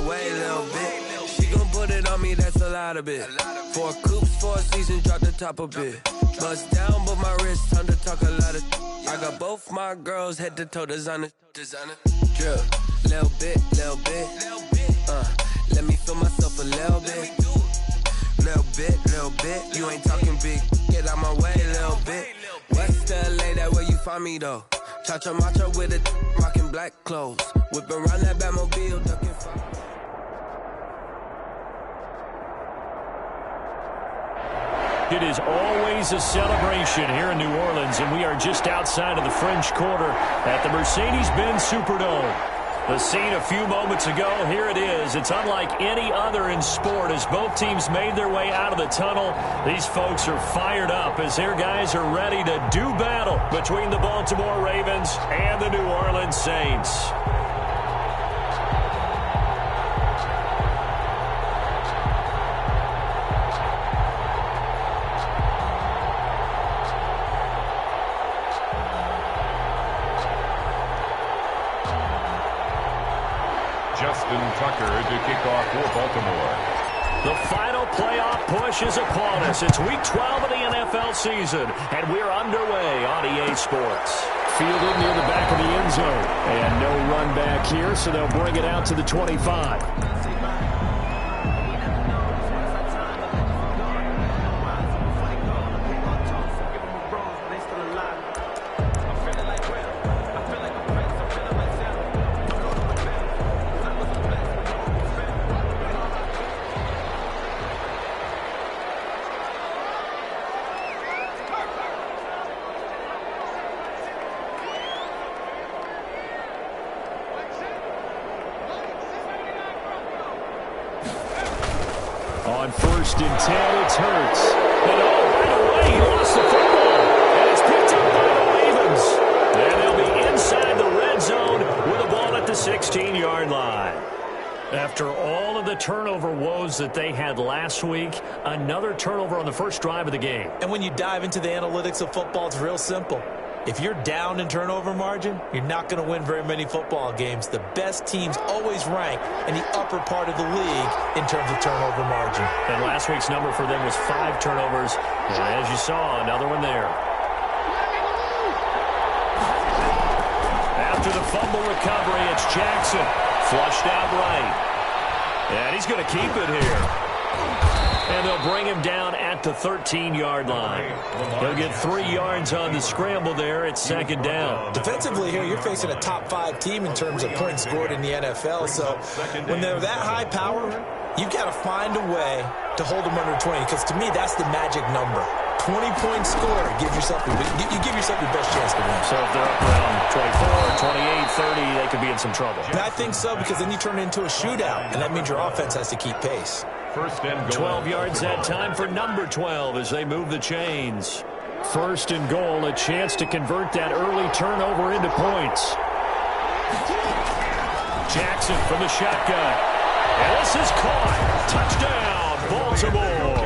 way a little bit. She gon' put it on me, that's a lot of it. 4 coops, 4 seasons, drop the top a bit. Bust down, but my wrist, time to talk a lot of. I got both my girls head to toe designer. Drip, little bit. Let me feel myself a little bit. Little bit. You ain't talking big, get out my way a little bit. West LA, that where you find me though. Cha-cha macha with it, rocking black clothes. Whipping around that Batmobile, ducking fire. It is always a celebration here in New Orleans, and we are just outside of the French Quarter at the Mercedes-Benz Superdome. The scene a few moments ago, here it is. It's unlike any other in sport as both teams made their way out of the tunnel. These folks are fired up as their guys are ready to do battle between the Baltimore Ravens and the New Orleans Saints. Justin Tucker to kick off for Baltimore. The final playoff push is upon us. It's Week 12 of the NFL season, and we're underway on EA Sports. Fielded near the back of the end zone. And no run back here, so they'll bring it out to the 25. On 1st and 10, it's Hurts. And right away, he lost the football. And it's picked up by the Ravens. And they'll be inside the red zone with the ball at the 16-yard line. After all of the turnover woes that they had last week, another turnover on the first drive of the game. And when you dive into the analytics of football, it's real simple. If you're down in turnover margin, you're not going to win very many football games. The best teams always rank in the upper part of the league in terms of turnover margin. And last week's number for them was 5 turnovers. And as you saw, another one there. After the fumble recovery, it's Jackson. Flushed out right. And he's going to keep it here. And they'll bring him down at the 13-yard line. He'll get 3 yards on the scramble there. It's 2nd down. Defensively here, you're facing a top-5 team in terms of points scored in the NFL. So when they're that high power, you've got to find a way to hold them under 20. Because to me, that's the magic number. 20-point score. You give yourself your best chance to win. So if they're up around 24, 28, 30, they could be in some trouble. And I think so, because then you turn it into a shootout, and that means your offense has to keep pace. 1st and goal. 12 yards that time for number 12 as they move the chains. 1st and goal, a chance to convert that early turnover into points. Jackson from the shotgun. And this is caught. Touchdown, Baltimore.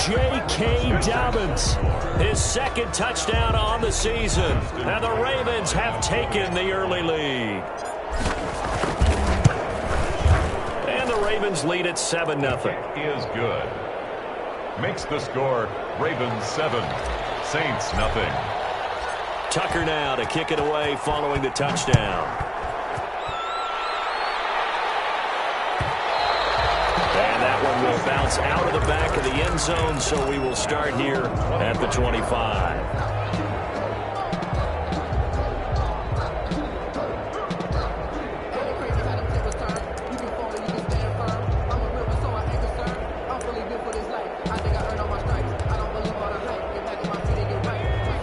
J.K. Dobbins, his 2nd touchdown on the season. And the Ravens have taken the early lead. Ravens lead at 7-0. Is good. Makes the score Ravens 7, Saints nothing. Tucker now to kick it away following the touchdown. And that one will bounce out of the back of the end zone, so we will start here at the 25.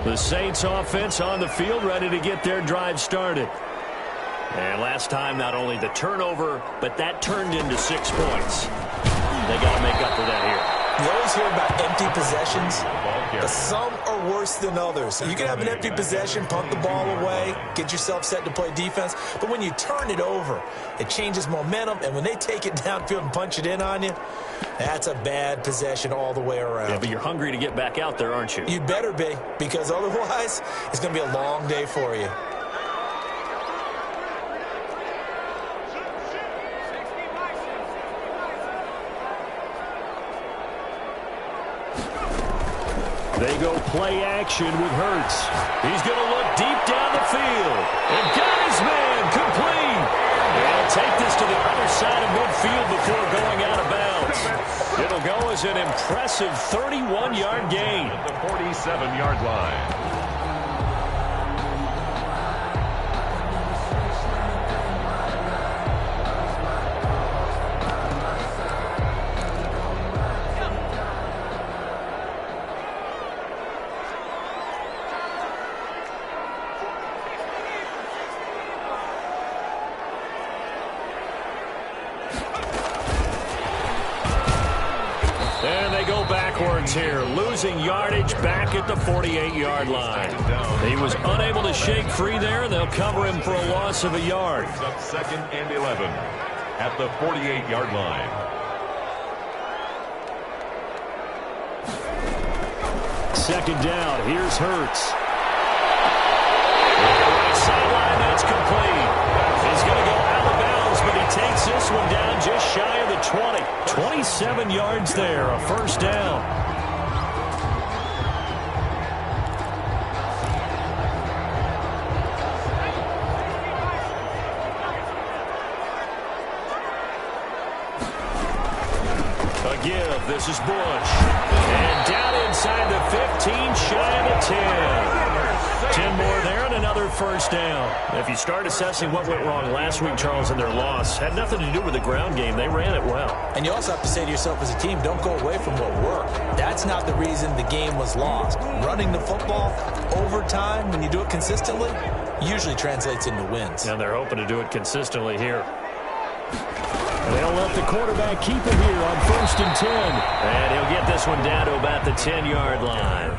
The Saints offense on the field, ready to get their drive started. And last time, not only the turnover, but that turned into 6 points. They got to make up for that here. You always hear about empty possessions, but some are worse than others. You can have an empty possession, punt the ball away, get yourself set to play defense, but when you turn it over, it changes momentum, and when they take it downfield and punch it in on you, that's a bad possession all the way around. Yeah, but you're hungry to get back out there, aren't you? You better be, because otherwise, it's going to be a long day for you. They go play action with Hurts. He's going to look deep down the field. And got his man complete. And take this to the other side of midfield before going out of bounds. It'll go as an impressive 31-yard gain. At the 47-yard line. Here, losing yardage back at the 48-yard line. He was unable to shake free there, and they'll cover him for a loss of a yard. Up 2nd and 11 at the 48-yard line. Second down, here's Hurts. Right sideline, that's complete. He's going to go out of bounds, but he takes this one down just shy of the 20. 27 yards there, a first down. This is Bush. And down inside the 15, shy of the 10. 10 more there and another first down. If you start assessing what went wrong last week, Charles, in their loss, had nothing to do with the ground game. They ran it well. And you also have to say to yourself as a team, don't go away from what worked. That's not the reason the game was lost. Running the football over time, when you do it consistently, usually translates into wins. And they're hoping to do it consistently here. They'll let the quarterback keep it here on 1st and 10. And he'll get this one down to about the 10-yard line.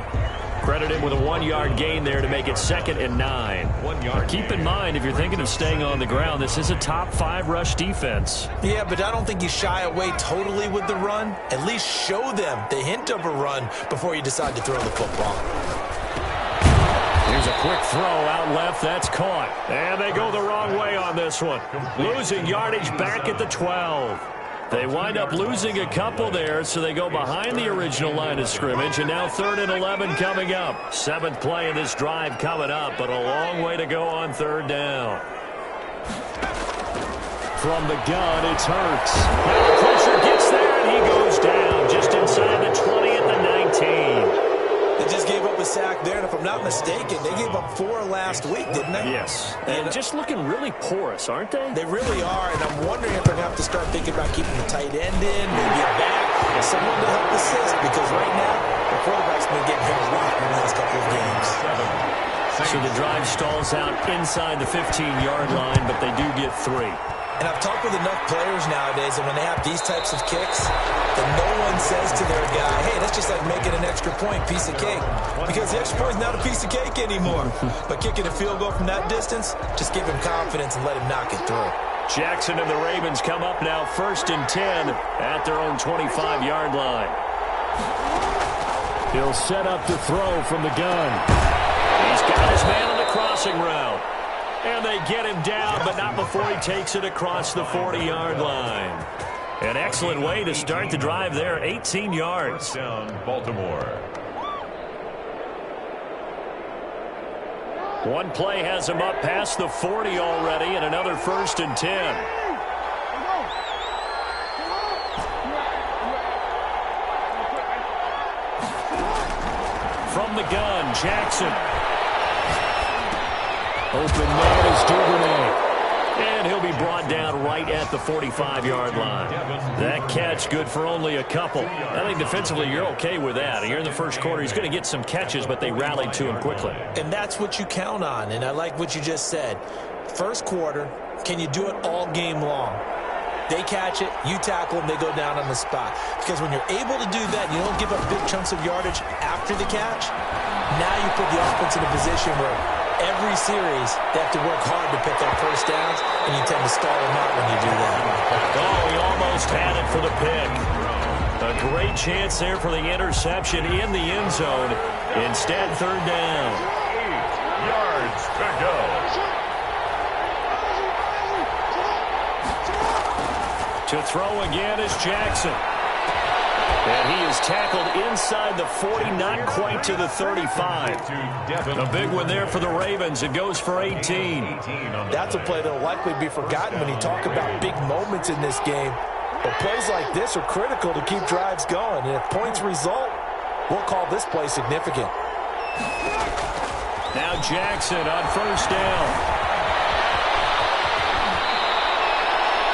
Credit him with a 1-yard gain there to make it 2nd and 9. 1 yard. Keep in mind, if you're thinking of staying on the ground, this is a top 5 rush defense. Yeah, but I don't think you shy away totally with the run. At least show them the hint of a run before you decide to throw the football. Here's a quick throw out left. That's caught. And they go the wrong way on this one. Losing yardage back at the 12. They wind up losing a couple there, so they go behind the original line of scrimmage. And now 3rd and 11 coming up. 7th play of this drive coming up, but a long way to go on 3rd down. From the gun, it's Hurts. Now the pressure gets there, and he goes down just inside the 20 at the 19. They just gave up a sack there, and if I'm not mistaken, they gave up 4 last week, didn't they? Yes. And just looking really porous, aren't they? They really are, and I'm wondering if they're going to have to start thinking about keeping the tight end in, maybe a back, someone to help assist, because right now, the quarterback's been getting hit a lot in the last couple of games. So the drive stalls out inside the 15-yard line, but they do get 3. And I've talked with enough players nowadays, and when they have these types of kicks, that no one says to their guy, hey, that's just like making an extra point, piece of cake. Because the extra point is not a piece of cake anymore. But kicking a field goal from that distance, just give him confidence and let him knock it through. Jackson and the Ravens come up now 1st and 10 at their own 25-yard line. He'll set up to throw from the gun. He's got his man on the crossing route. And they get him down, but not before he takes it across the 40-yard line. An excellent way to start the drive there, 18 yards. First down, Baltimore. One play has him up past the 40 already, and another 1st and 10. From the gun, Jackson. Open man is Duvernay. And he'll be brought down right at the 45-yard line. That catch good for only a couple. I think defensively you're okay with that. Here in the first quarter, he's going to get some catches, but they rallied to him quickly. And that's what you count on, and I like what you just said. First quarter, can you do it all game long? They catch it, you tackle them, they go down on the spot. Because when you're able to do that, you don't give up big chunks of yardage after the catch, now you put the offense in a position where every series, they have to work hard to pick up first downs, and you tend to stall them out when you do that. Oh, he almost had it for the pick. A great chance there for the interception in the end zone. Instead, 3rd down. 8 yards to go. To throw again is Jackson. And he is tackled inside the 40, not quite to the 35. A big one there for the Ravens. It goes for 18. That's a play that will likely be forgotten when you talk about big moments in this game. But plays like this are critical to keep drives going. And if points result, we'll call this play significant. Now Jackson on first down.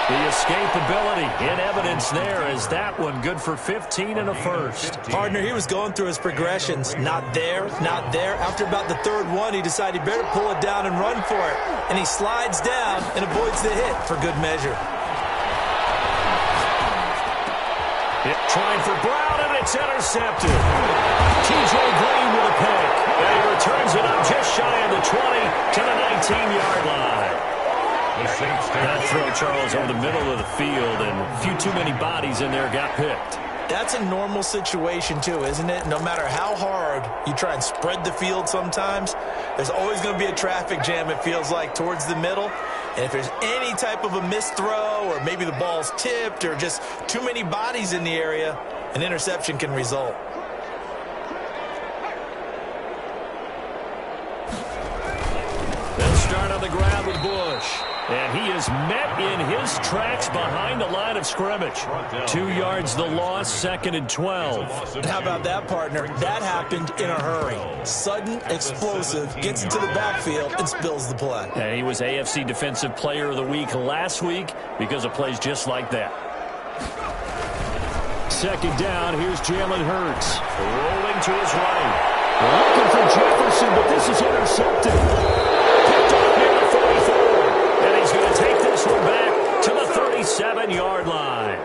The escapability in evidence there as that one good for 15 and a first. Partner, he was going through his progressions. Not there, not there. After about the third one, he decided he better pull it down and run for it. And he slides down and avoids the hit for good measure. Trying for Brown, and it's intercepted. T.J. Green with a pick. And he returns it up just shy of the 20 to the 19-yard line. That throw, Charles, over the middle of the field, and a few too many bodies in there got picked. That's a normal situation, too, isn't it? No matter how hard you try and spread the field sometimes, there's always going to be a traffic jam, it feels like, towards the middle. And if there's any type of a missed throw, or maybe the ball's tipped, or just too many bodies in the area, an interception can result. They'll start on the ground with Bush. And he is met in his tracks behind the line of scrimmage. 2 yards the loss, 2nd and 12. And how about that, partner? That happened in a hurry. Sudden, explosive, gets into the backfield and spills the play. And he was AFC Defensive Player of the Week last week because of plays just like that. 2nd down, here's Jalen Hurts. Rolling to his right. Looking for Jefferson, but this is intercepted. Picked off near the 44. And he's going to take this one back to the 37-yard line.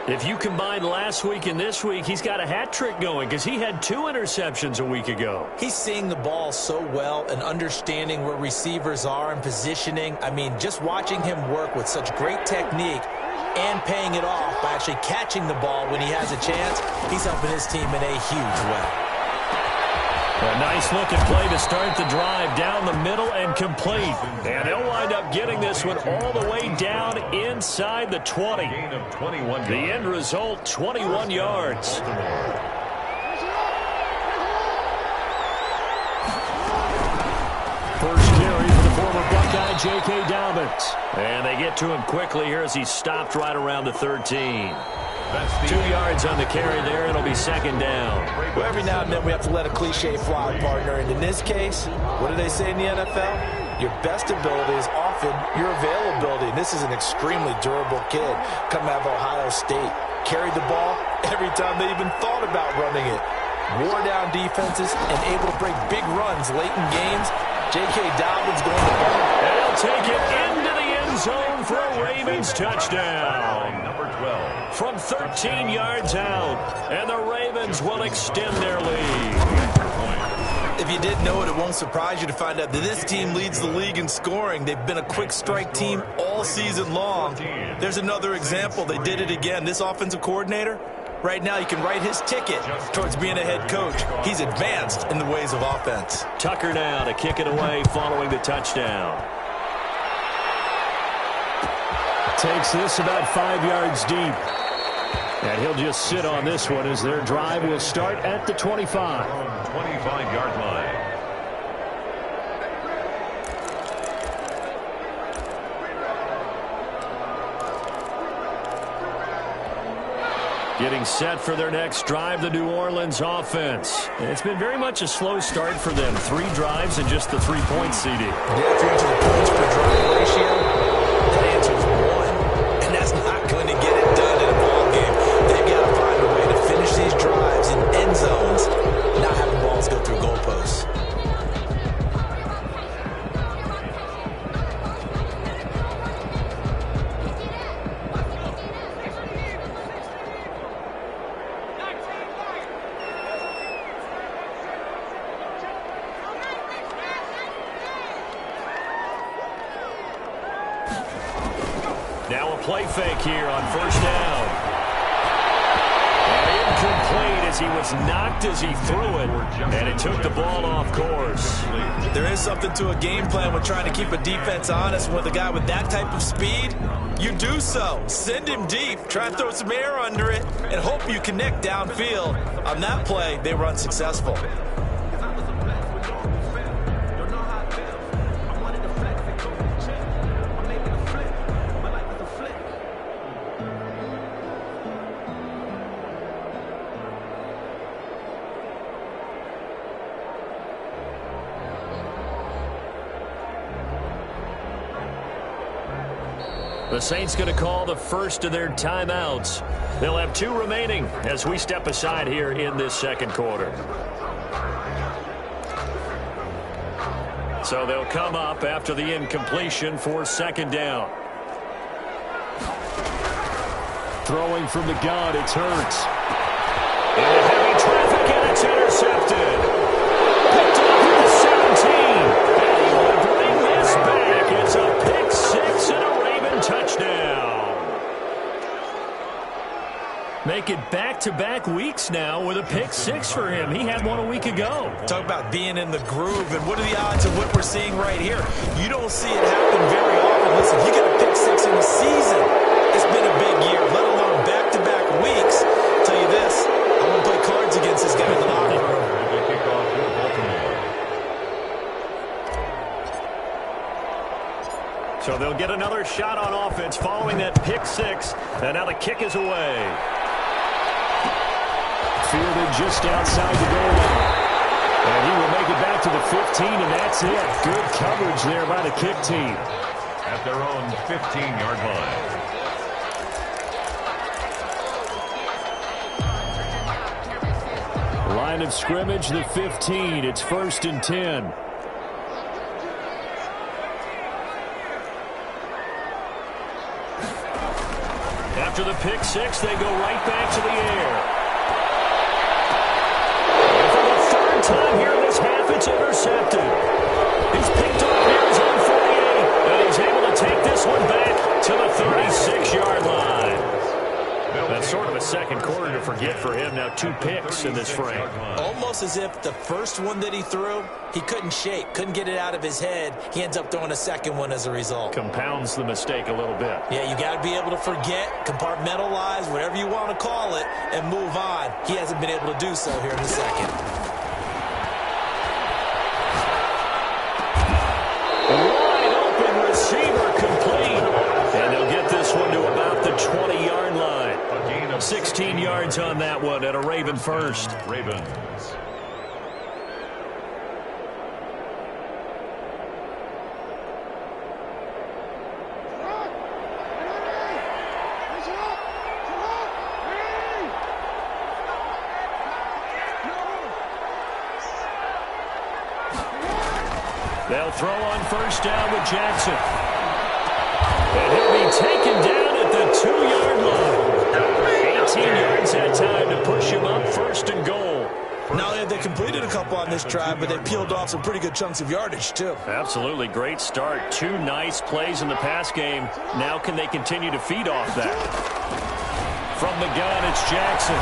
If you combine last week and this week, he's got a hat trick going because he had 2 interceptions a week ago. He's seeing the ball so well and understanding where receivers are and positioning. I mean, just watching him work with such great technique and paying it off by actually catching the ball when he has a chance, he's helping his team in a huge way. A nice-looking play to start the drive down the middle and complete. And they'll wind up getting this one all the way down inside the 20. The end result, 21 yards. First carry for the former Buckeye, J.K. Dobbins. And they get to him quickly here as he stopped right around the 13. 2 yards on the carry there. It'll be 2nd down. Well, every now and then we have to let a cliche fly, partner. And in this case, what do they say in the NFL? Your best ability is often your availability. And this is an extremely durable kid coming out of Ohio State. Carried the ball every time they even thought about running it. Wore down defenses and able to break big runs late in games. J.K. Dobbins going to ball. And he'll take it into the end zone for a Ravens touchdown. Number 12. From 13 yards out. And the Ravens will extend their lead. If you didn't know it, it won't surprise you to find out that this team leads the league in scoring. They've been a quick strike team all season long. There's another example. They did it again. This offensive coordinator, right now, you can write his ticket towards being a head coach. He's advanced in the ways of offense. Tucker now to kick it away following the touchdown. Takes this about 5 yards deep. And he'll just sit on this one as their drive will start at the 25. 25-yard line. Getting set for their next drive, the New Orleans offense. And it's been very much a slow start for them. 3 drives and just the 3-point CD. Yeah, if you're into the points per drive ratio, that answer is 1. And that's not going to get it done in a ball game. They've got to find a way to finish these drives in end zones, not having balls go through goalposts. Now a play fake here on first down. Incomplete as he was knocked as he threw it, and it took the ball off course. There is something to a game plan with trying to keep a defense honest. With a guy with that type of speed, you do so. Send him deep, try and throw some air under it, and hope you connect downfield. On that play, they were unsuccessful. The Saints going to call the first of their timeouts. They'll have 2 remaining as we step aside here in this second quarter. So they'll come up after the incompletion for second down. Throwing from the gun, it's Hurts. Into heavy traffic, and it's intercepted. Picked up at the 17. And he will bring this back. It's a pick 6 and a Raven touchdown. Make it back-to-back weeks now with a pick 6 for him. He had one a week ago. Talk about being in the groove, and what are the odds of what we're seeing right here? You don't see it happen very often. Listen, you get a pick 6 in a season, it's been a big year, let alone back-to-back weeks. I'll tell you this, I'm going to play cards against this guy in the locker room. So they'll get another shot on offense following that pick 6, and now the kick is away. Fielded just outside the goal line. And he will make it back to the 15, and that's it. Good coverage there by the kick team. At their own 15-yard line. Line of scrimmage, the 15. It's 1st and 10. After the pick 6, they go right back to the air. And for the 3rd time here in this half, it's intercepted. He's picked up near his own 48, and he's able to take this one back to the 36-yard line. That's sort of a second quarter to forget for him. Now 2 picks in this frame. Almost as if the first one that he threw, he couldn't shake, couldn't get it out of his head. He ends up throwing a second one as a result. Compounds the mistake a little bit. Yeah, you got to be able to forget, compartmentalize, whatever you want to call it, and move on. He hasn't been able to do so here in the second. Wide open receiver complete. And they'll get this one to about the 20-yard line. 16 yards on that one at a Raven first. Ravens. They'll throw on first down with Jackson. And he'll be taken down at the 2-yard line. 18 yards that time to push him up 1st and goal. Now they completed a couple on this drive, but they peeled off some pretty good chunks of yardage, too. Absolutely great start. 2 nice plays in the pass game. Now can they continue to feed off that? From the gun, it's Jackson.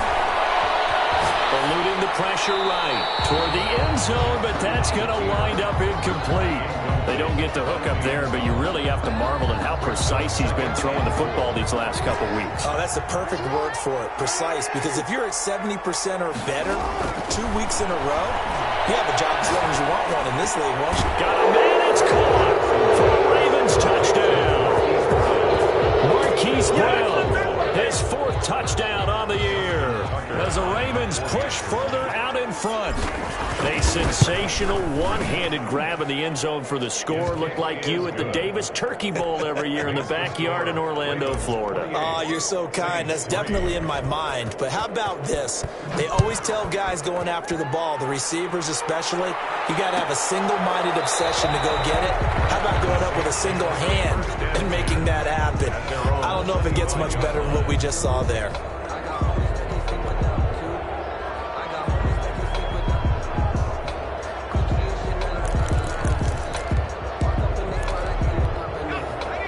Eluding the pressure right toward the end zone, but that's going to wind up incomplete. They don't get the hook up there, but you really have to marvel at how precise he's been throwing the football these last couple weeks. Oh, that's the perfect word for it, precise, because if you're at 70% or better 2 weeks in a row, you have a job as long as you want one in this league, won't you? Got a man, it's caught for a Ravens touchdown. Marquise Brown, his 4th touchdown on the year. As the Ravens push further out in front. A sensational one-handed grab in the end zone for the score. Looked like you at the Davis Turkey Bowl every year in the backyard in Orlando, Florida. Oh, you're so kind. That's definitely in my mind. But how about this? They always tell guys going after the ball, the receivers especially, you got to have a single-minded obsession to go get it. How about going up with a single hand and making that happen? I don't know if it gets much better than what we just saw there.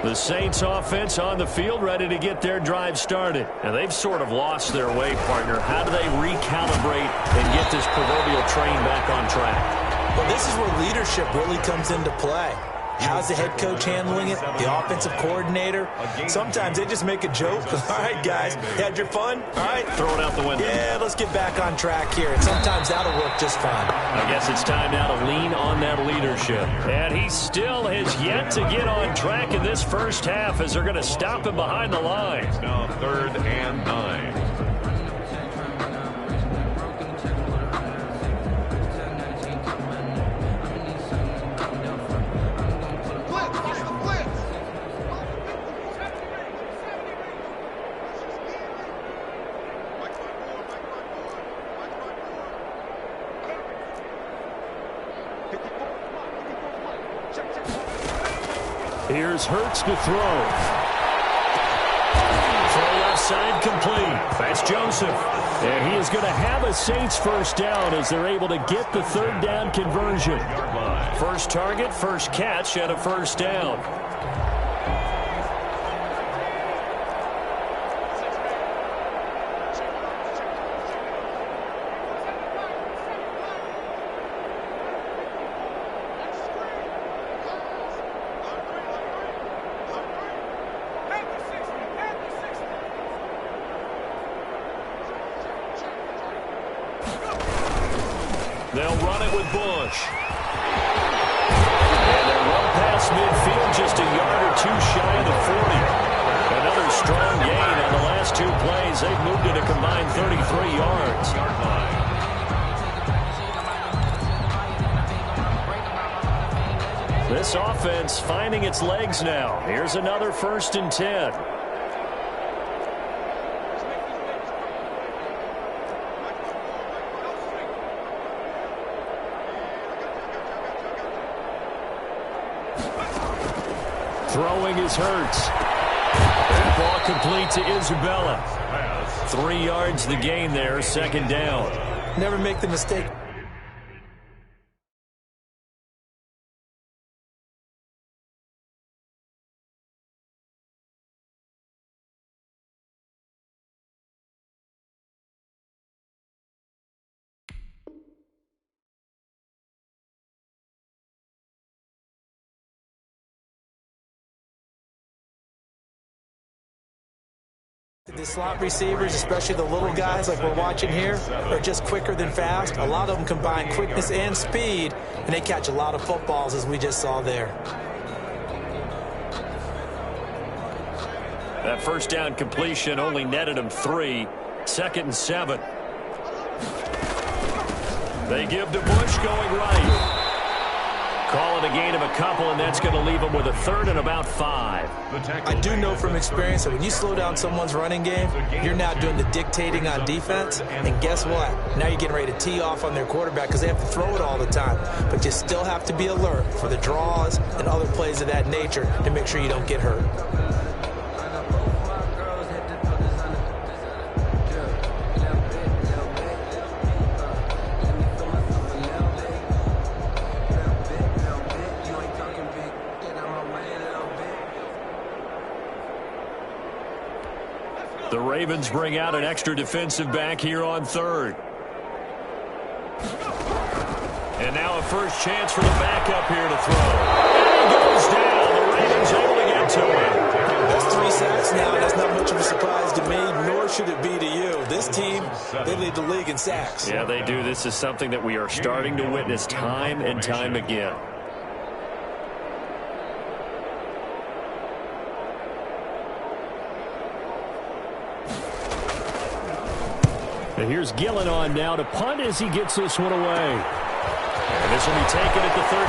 The The Saints offense on the field, ready to get their drive started. And they've sort of lost their way, partner. How do they recalibrate and get this proverbial train back on track? Well, this is where leadership really comes into play. How's the head coach handling it? The offensive coordinator? Sometimes they just make a joke. All right, guys, had your fun? All right. Throw it out the window. Yeah, let's get back on track here. And sometimes that'll work just fine. I guess it's time now to lean on that leadership. And he still has yet to get on track in this first half as they're going to stop him behind the line. It's now 3rd and 9. Here's Hurts to throw. Throw left side complete. That's Joseph. And he is going to have a Saints first down as they're able to get the 3rd down conversion. First target, first catch, and a first down. They'll run it with Bush. And they'll run past midfield just a yard or two shy of the 40. Another strong gain on the last 2 plays. They've moved it a combined 33 yards. This offense finding its legs now. Here's another 1st and 10. Throwing is Hurts. That ball complete to Isabella. 3 yards the gain there, 2nd down. Never make the mistake. The slot receivers, especially the little guys like we're watching here, are just quicker than fast. A lot of them combine quickness and speed, and they catch a lot of footballs, as we just saw there. That first down completion only netted him 3. 2nd and 7. They give to Bush going right. Call it a gain of a couple, and that's going to leave them with a 3rd and about 5. I do know from experience that when you slow down someone's running game, you're now doing the dictating on defense. And guess what? Now you're getting ready to tee off on their quarterback because they have to throw it all the time. But you still have to be alert for the draws and other plays of that nature to make sure you don't get hurt. The Ravens bring out an extra defensive back here on 3rd. And now a first chance for the backup here to throw. And he goes down. The Ravens able to get to him. That's 3 sacks now. That's not much of a surprise to me, nor should it be to you. This team, they lead the league in sacks. Yeah, they do. This is something that we are starting to witness time and time again. And here's Gillen on now to punt as he gets this one away. And this will be taken at the 13.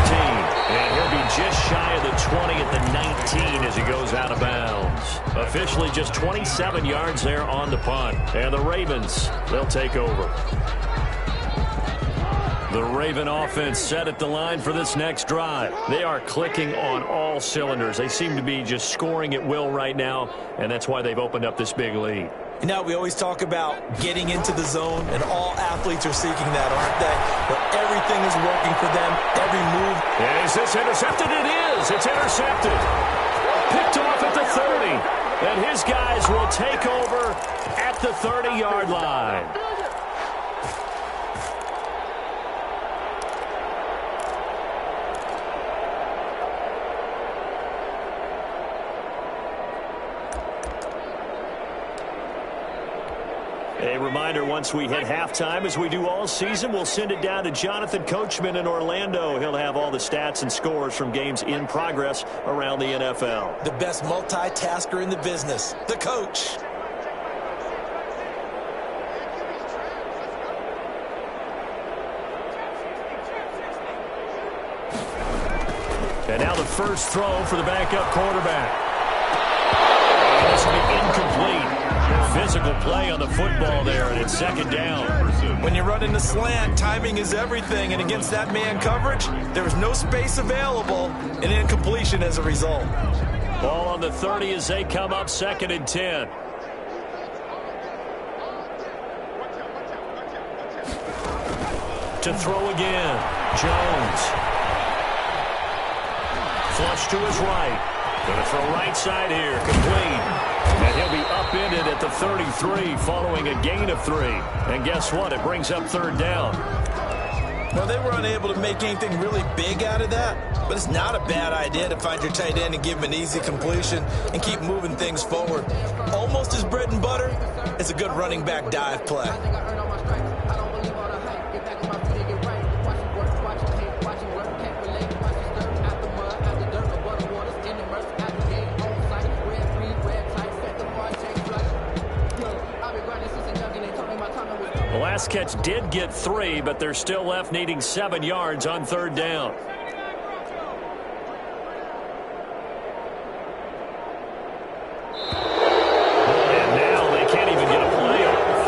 And he'll be just shy of the 20 at the 19 as he goes out of bounds. Officially just 27 yards there on the punt. And the Ravens, they'll take over. The Raven offense set at the line for this next drive. They are clicking on all cylinders. They seem to be just scoring at will right now, and that's why they've opened up this big lead. You know, we always talk about getting into the zone, and all athletes are seeking that, aren't they? But everything is working for them, every move. Is this intercepted? It is. It's intercepted. Picked off 30. And his guys will take over at the 30-yard line. A reminder, once we hit halftime, as we do all season, we'll send it down to Jonathan Coachman in Orlando. He'll have all the stats and scores from games in progress around the NFL. The best multitasker in the business, the coach. And now the first throw for the backup quarterback. This will be incomplete. Physical play on the football there, and it's second down. When you're running the slant, timing is everything, and against that man coverage, there was no space available, and incompletion as a result. Ball on the 30 as they come up, 2nd and 10. To throw again, Jones. Flush to his right. Going to throw right side here, complete. And he'll be upended at the 33 following a gain of 3. And guess what? It brings up 3rd down. Well, they were unable to make anything really big out of that, but it's not a bad idea to find your tight end and give him an easy completion and keep moving things forward. Almost his bread and butter. It's a good running back dive play. The last catch did get 3, but they're still left needing 7 yards on 3rd down. And now they can't even get a play off.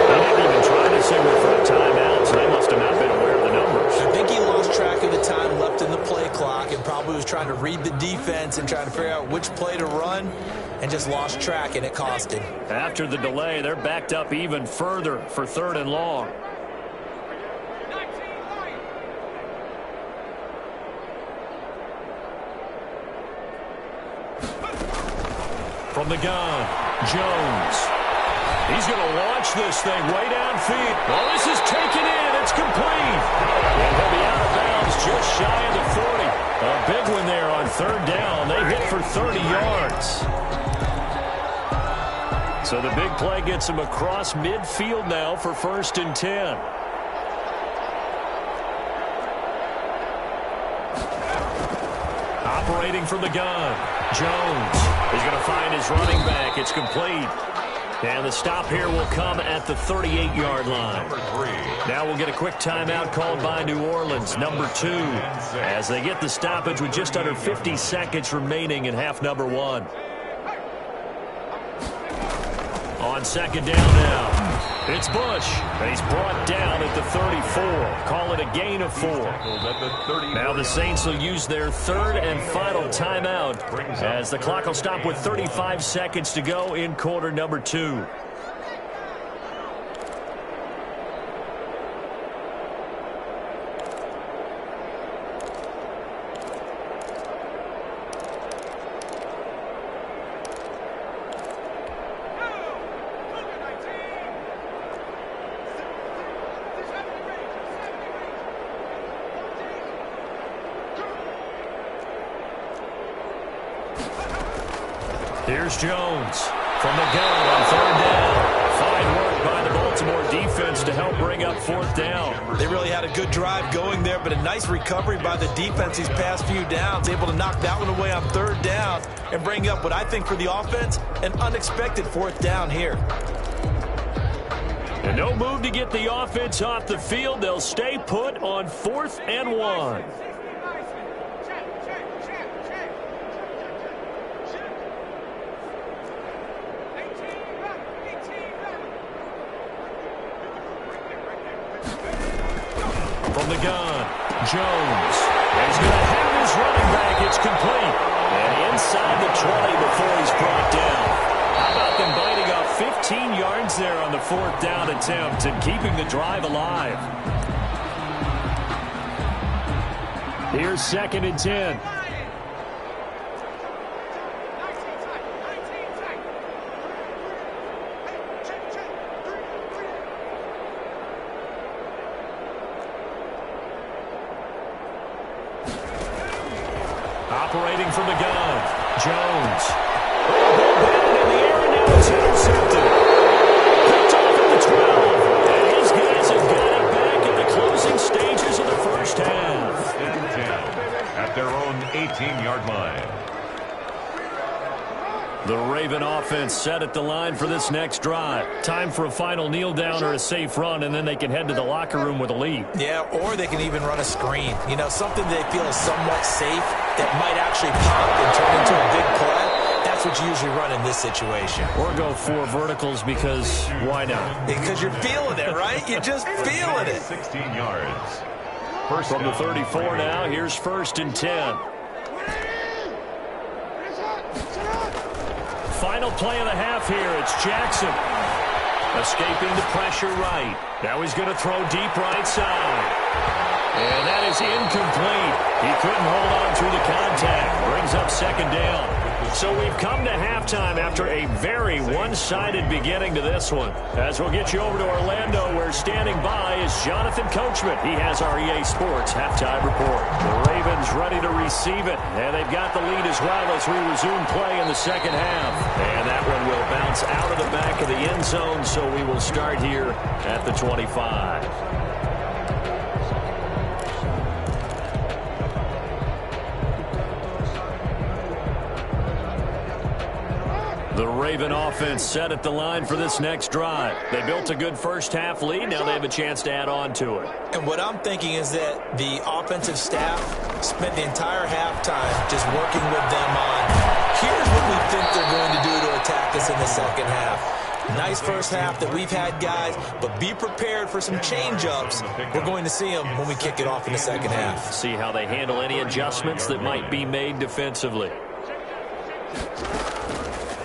They didn't even try to signal for a timeout, so they must have not been aware of the numbers. I think he lost track of the time left in the play clock and probably was trying to read the defense and trying to figure out which play to run, and just lost track, and it cost him. After the delay, they're backed up even further for 3rd and long. From the gun, Jones. He's going to launch this thing way downfield. Well, this is taken in. It's complete. And he'll be out of bounds just shy of the 40. A big one there on 3rd down. They hit for 30 yards. So the big play gets him across midfield now for 1st and 10. Operating from the gun, Jones. He's going to find his running back. It's complete. And the stop here will come at the 38-yard line. Now we'll get a quick timeout called by New Orleans, number 2, as they get the stoppage with just under 50 seconds remaining in half number 1. On 2nd down now, it's Bush. He's brought down at the 34. Call it a gain of 4. Now the Saints will use their 3rd and final timeout as the clock will stop with 35 seconds to go in quarter number 2. Here's Jones from the gun on 3rd down. Fine work by the Baltimore defense to help bring up 4th down. They really had a good drive going there, but a nice recovery by the defense these past few downs, able to knock that one away on 3rd down and bring up what I think for the offense, an unexpected 4th down here. And no move to get the offense off the field. They'll stay put on 4th and 1. From the gun, Jones. And he's going to have his running back. It's complete. And inside the 20 before he's brought down. How about them biting off 15 yards there on the 4th down attempt and keeping the drive alive? Here's 2nd and 10. operating from the gun. Jones. Batted in the air, and now it's intercepted. Picked off at the 12. And his guys have got it back at the closing stages of the first half. 10-10 at their own 18-yard line. The Raven offense set at the line for this next drive. Time for a final kneel down or a safe run, and then they can head to the locker room with a lead. Yeah, or they can even run a screen. You know, something they feel is somewhat safe that might actually pop and turn into a big play. That's what you usually run in this situation. Or go 4 verticals because why not? Because you're feeling it, right? You're just feeling it. 16 yards. First From the down, 34 Raven. now, here's 1st and 10. Final play of the half here. It's Jackson. Escaping the pressure right. Now he's going to throw deep right side. And that is incomplete. He couldn't hold on through the contact. Brings up 2nd down. So we've come to halftime after a very one-sided beginning to this one. As we'll get you over to Orlando, where standing by is Jonathan Coachman. He has our EA Sports halftime report. The Ravens ready to receive it, and they've got the lead as well as we resume play in the second half. And that one will bounce out of the back of the end zone, so we will start here at the 25. The Raven offense set at the line for this next drive. They built a good first half lead. Now they have a chance to add on to it. And what I'm thinking is that the offensive staff spent the entire halftime just working with them on, here's what we think they're going to do to attack us in the second half. Nice first half that we've had, guys, but be prepared for some change-ups. We're going to see them when we kick it off in the second half. See how they handle any adjustments that might be made defensively.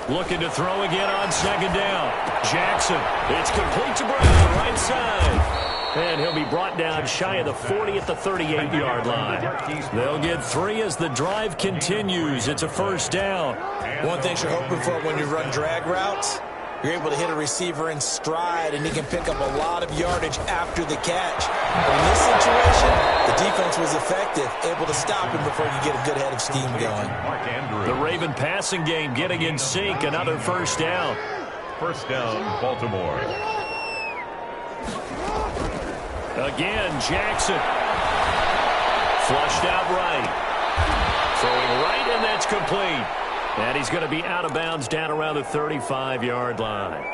Looking to throw again on 2nd down. Jackson. It's complete to Brown, right side. And he'll be brought down shy of the 40 at the 38-yard line. They'll get 3 as the drive continues. It's a 1st down. One thing you're hoping for when you run drag routes, you're able to hit a receiver in stride, and he can pick up a lot of yardage after the catch. But in this situation, the defense was effective, able to stop him before he could get a good head of steam going. The Raven passing game getting in sync. Another 1st down. 1st down, Baltimore. Again, Jackson. Flushed out right. Throwing right, and that's complete. And he's going to be out of bounds down around the 35-yard line.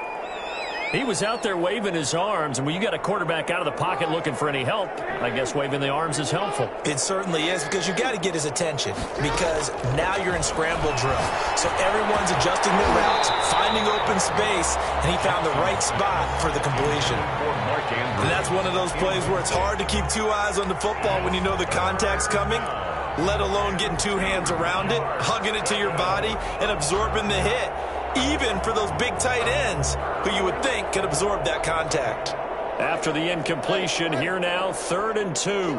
He was out there waving his arms, and when you got a quarterback out of the pocket looking for any help, I guess waving the arms is helpful. It certainly is, because you got to get his attention, because now you're in scramble drill. So everyone's adjusting their routes, finding open space, and he found the right spot for the completion. And that's one of those plays where it's hard to keep 2 eyes on the football when you know the contact's coming, let alone getting 2 hands around it, hugging it to your body, and absorbing the hit, even for those big tight ends who you would think could absorb that contact. After the incompletion, here now, 3rd and 2.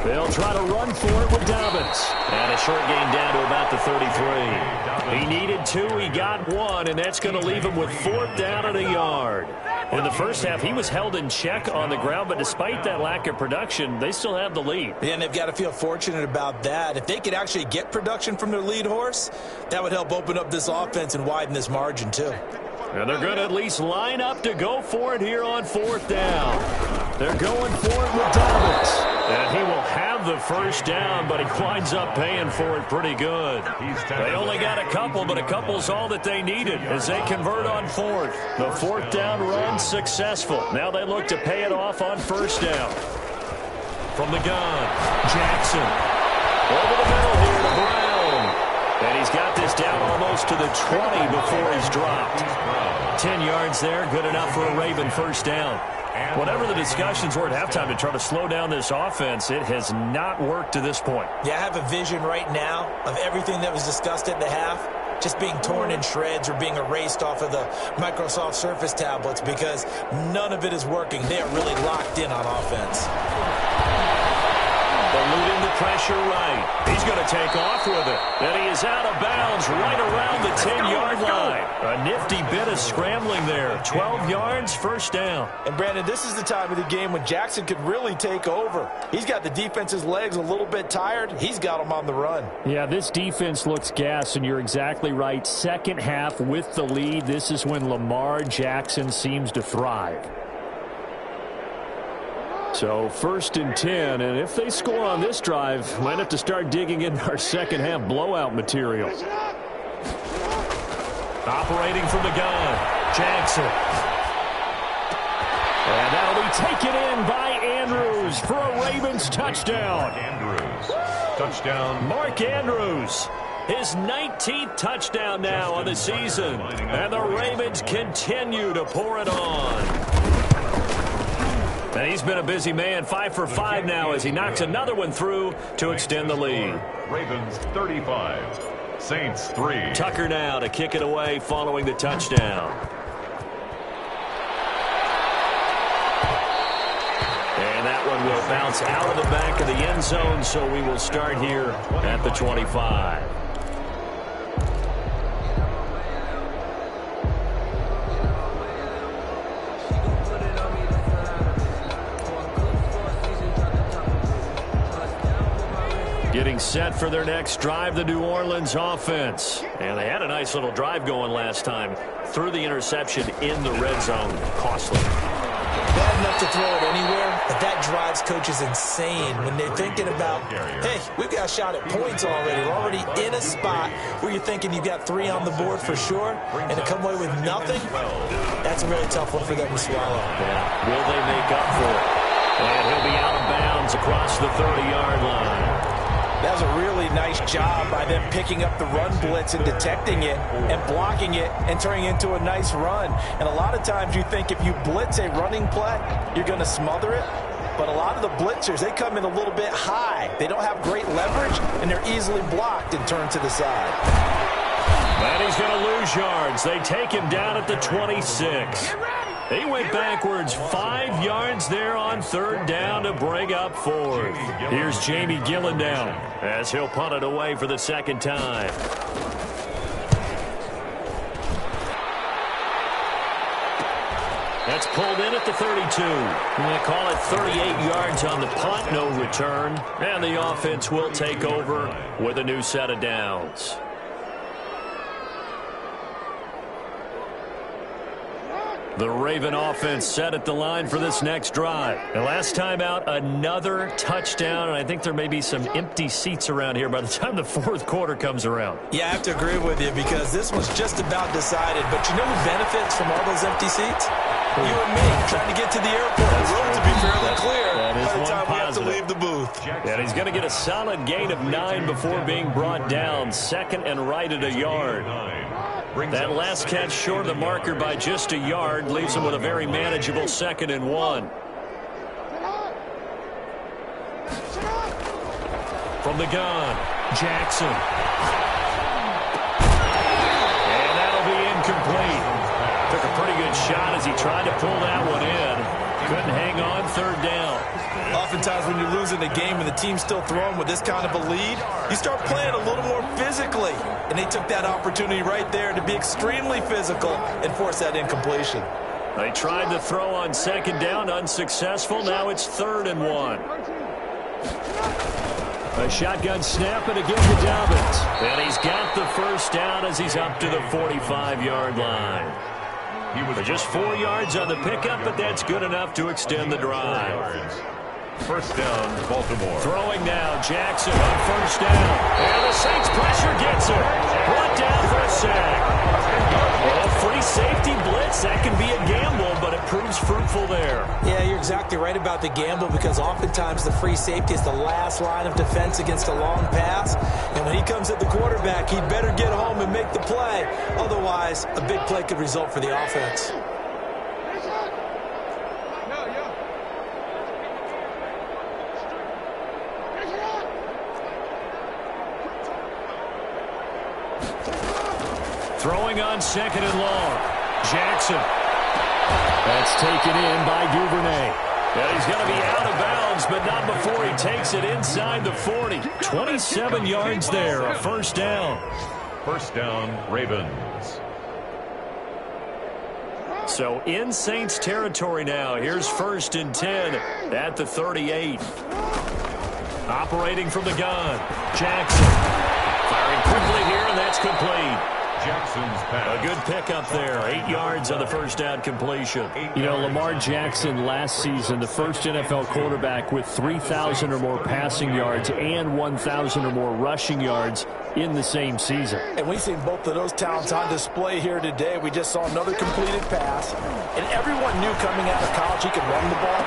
They'll try to run for it with Dobbins. And a short gain down to about the 33. He needed 2, he got 1, and that's going to leave him with 4th down and a yard. In the first half, he was held in check on the ground, but despite that lack of production, they still have the lead. Yeah, and they've got to feel fortunate about that. If they could actually get production from their lead horse, that would help open up this offense and widen this margin too. And they're going to at least line up to go for it here on 4th down. They're going for it with Dobbins. And he will have the 1st down, but he winds up paying for it pretty good. They only got a couple, but a couple's all that they needed as they convert on 4th. The 4th down run successful. Now they look to pay it off on 1st down. From the gun, Jackson. Over the middle here to Brown. And he's got this down almost to the 20 before he's dropped. 10 yards there, good enough for a Raven 1st down. Whatever the discussions were at halftime to try to slow down this offense, it has not worked to this point. Yeah, I have a vision right now of everything that was discussed at the half just being torn in shreds or being erased off of the Microsoft Surface tablets, because none of it is working. They are really locked in on offense. Eluding the pressure right. He's going to take off with it. And he is out of bounds right around the 10-yard line. A nifty bit of scrambling there. 12 yards, first down. And, Brandon, this is the time of the game when Jackson could really take over. He's got the defense's legs a little bit tired. He's got them on the run. Yeah, this defense looks gassed, and you're exactly right. Second half with the lead, this is when Lamar Jackson seems to thrive. So 1st and 10, and if they score on this drive, might have to start digging into our second half blowout material. Operating from the gun, Jackson. And that'll be taken in by Andrews for a Ravens touchdown. Andrews, touchdown. Mark Andrews, his 19th touchdown now on the season. And the Ravens continue to pour it on. And he's been a busy man, 5 for 5 now as he knocks another one through to extend the lead. Ravens 35, Saints 3. Tucker now to kick it away following the touchdown. And that one will bounce out of the back of the end zone, so we will start here at the 25. Getting set for their next drive, the New Orleans offense. And they had a nice little drive going last time. Threw the interception in the red zone. Costly. Bad enough to throw it anywhere, but that drives coaches insane when they're thinking about, hey, we've got a shot at points already. We're already in a spot where you're thinking you've got 3 on the board for sure, and to come away with nothing, that's a really tough one for them to swallow. Yeah. Will they make up for it? And he'll be out of bounds across the 30-yard line. That was a really nice job by them picking up the run blitz and detecting it and blocking it and turning it into a nice run. And a lot of times you think if you blitz a running play, you're going to smother it. But a lot of the blitzers, they come in a little bit high. They don't have great leverage, and they're easily blocked and turned to the side. And he's going to lose yards. They take him down at the 26. He went backwards 5 yards there on 3rd down to bring up 4th. Here's Jamie Gillen down as he'll punt it away for the 2nd time. That's pulled in at the 32. They call it 38 yards on the punt, no return. And the offense will take over with a new set of downs. The Raven offense set at the line for this next drive. And last time out, another touchdown, and I think there may be some empty seats around here by the time the 4th quarter comes around. Yeah, I have to agree with you because this was just about decided. But you know who benefits from all those empty seats? You and me, trying to get to the airport. The road to be fairly clear by the time we have to leave the booth. And he's going to get a solid gain of 9 before being brought down. 2nd and right at a yard. That last catch short of the marker by just a yard leaves him with a very manageable 2nd and 1. From the gun, Jackson. And that'll be incomplete. Took a pretty good shot as he tried to pull that one in. Couldn't hang on 3rd down. Oftentimes when you're losing a game and the team's still throwing with this kind of a lead, you start playing a little more physically. And they took that opportunity right there to be extremely physical and force that incompletion. They tried to throw on 2nd down, unsuccessful. Now it's 3rd and 1. A shotgun snap, and again to Dobbins. And he's got the 1st down as he's up to the 45-yard line. He was just 4 yards on the pickup, but that's good enough to extend the drive. 1st down, Baltimore. Throwing now, Jackson on 1st down. And the Saints pressure gets him. Brought down for a sack. Well, free safety blitz, that can be a gamble, but it proves fruitful there. Yeah, you're exactly right about the gamble because oftentimes the free safety is the last line of defense against a long pass. And when he comes at the quarterback, he'd better get home and make the play. Otherwise, a big play could result for the offense. Throwing on 2nd and long. Jackson. That's taken in by Duvernay. And he's going to be out of bounds, but not before he takes it inside the 40. 27 yards there, a first down. First down, Ravens. So in Saints territory now. Here's 1st and 10 at the 38. Operating from the gun, Jackson. Firing quickly here, and that's complete. Jackson's pass. A good pickup there. 8 yards on the first down completion. You know, Lamar Jackson last season, the first NFL quarterback with 3,000 or more passing yards and 1,000 or more rushing yards in the same season. And we've seen both of those talents on display here today. We just saw another completed pass. And everyone knew coming out of college he could run the ball.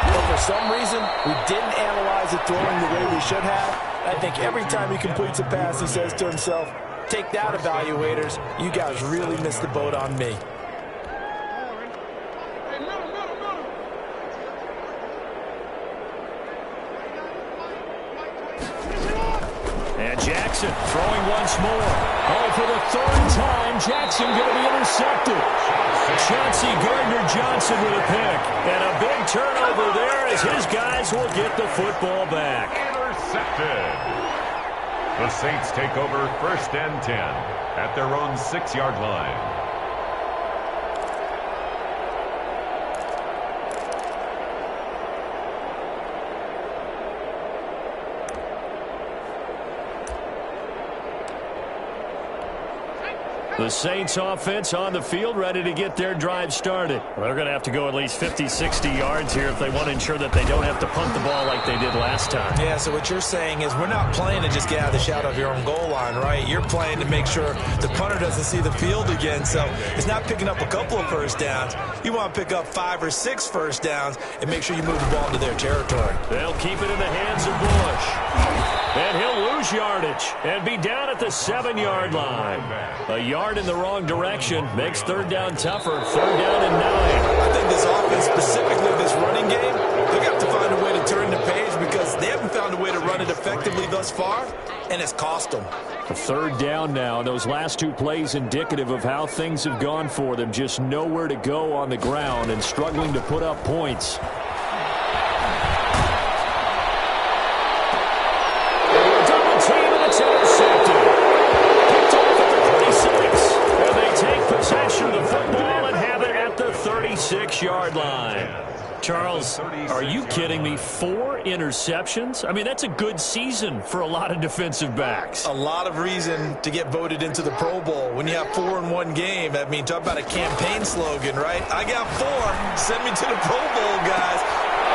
But for some reason, we didn't analyze it throwing the way we should have. I think every time he completes a pass, he says to himself, take that, evaluators. You guys really missed the boat on me. And Jackson throwing once more. Oh, for the 3rd time, Jackson going to be intercepted. Chauncey Gardner-Johnson with a pick. And a big turnover there as his guys will get the football back. Intercepted. The Saints take over 1st and 10 at their own 6-yard line. The Saints offense on the field, ready to get their drive started. Well, they're going to have to go at least 50, 60 yards here if they want to ensure that they don't have to punt the ball like they did last time. Yeah, so what you're saying is we're not playing to just get out of the shadow of your own goal line, right? You're playing to make sure the punter doesn't see the field again. So it's not picking up a couple of first downs. You want to pick up 5 or 6 first downs and make sure you move the ball into their territory. They'll keep it in the hands of Bush. And he'll lose yardage and be down at the 7-yard line. A yard in the wrong direction makes 3rd down tougher. 3rd down and 9. I think this offense, specifically this running game, they're going to have to find a way to turn the page because they haven't found a way to run it effectively thus far, and it's cost them. A 3rd down now. Those last 2 plays indicative of how things have gone for them. Just nowhere to go on the ground and struggling to put up points. Possession of the football and have it at the 36-yard line. Charles, are you kidding me? 4 interceptions? I mean, that's a good season for a lot of defensive backs. A lot of reason to get voted into the Pro Bowl. When you have 4 in one game, I mean, talk about a campaign slogan, right? I got 4. Send me to the Pro Bowl, guys.